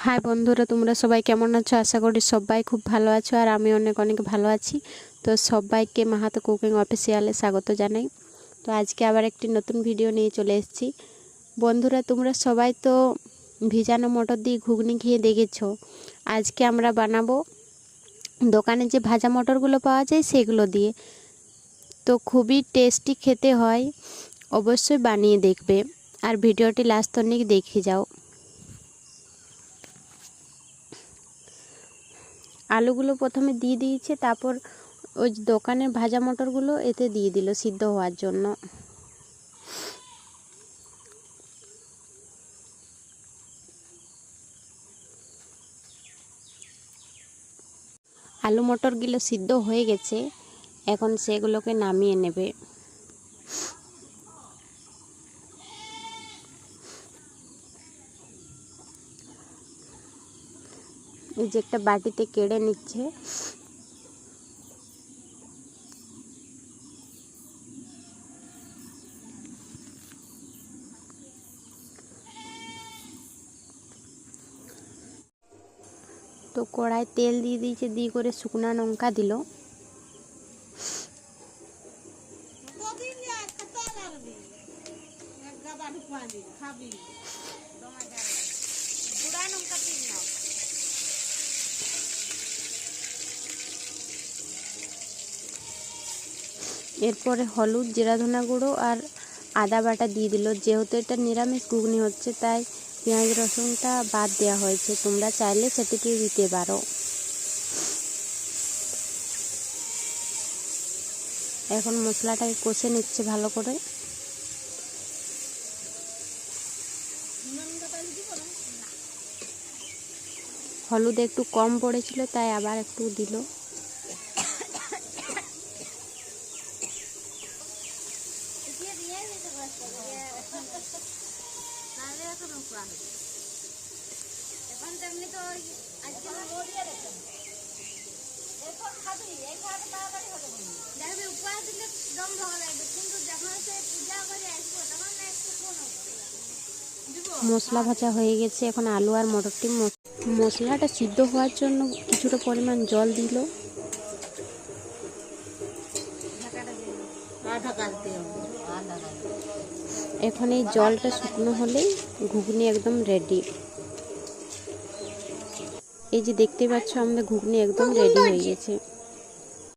High বন্ধুরা, তোমরা সবাই কেমন আছো? আশা করি সবাই খুব ভালো আছো আর আমি অনেক অনেক ভালো আছি। তো সবাইকে মাহাতো কুকিং অফিসিয়ালে স্বাগত জানাই। তো আজকে আবার একটি নতুন ভিডিও নিয়ে চলে এসেছি। বন্ধুরা, তোমরা সবাই তো ভিজানো মটর দিয়ে ঘুগনি খেয়ে দেখেছো। আজকে আমরা বানাবো দোকানে যে ভাজা মটরগুলো পাওয়া যায় সেগুলো দিয়ে। তো খুবই টেস্টি খেতে হয়, অবশ্যই বানিয়ে দেখবে আর ভিডিওটি লাস্ট অনেক দেখে যাও। আলুগুলো প্রথমে দিয়ে দিয়েছে, তারপর ওই দোকানের ভাজা মটরগুলো এতে দিয়ে দিল সিদ্ধ হওয়ার জন্য। আলু মটরগুলো সিদ্ধ হয়ে গেছে, এখন সেগুলোকে নামিয়ে নেবে। এই যে একটা বাটিতে কেড়ে নিচ্ছে। তো কড়াই তেল দিয়ে দিয়েছে, দিয়ে করে শুকনো লঙ্কা দিল। এরপরে হলুদ, জিরা ধনা গুঁড়ো আর আদা বাটা দিয়ে দিল। যেহেতু এটা নিরামিষ ঘুগনি হচ্ছে, তাই পেঁয়াজ রসুনটা বাদ দেওয়া হয়েছে, তোমরা চাইলে সেটিকে দিতে পারো। এখন মশলাটাকে কষে নিচ্ছে ভালো করে। হলুদ একটু কম পড়েছিল, তাই আবার একটু দিল। মশলা ভাজা হয়ে গেছে, এখন আলু আর মটরটি মশলাটা সিদ্ধ হওয়ার জন্য কিছুটা পরিমাণ জল দিল। এখন এই জলটা শুকনো হলেই ঘুগনি একদম রেডি। এই যে দেখতে পাচ্ছ, আমাদের ঘুগনি একদম রেডি হয়ে গেছে।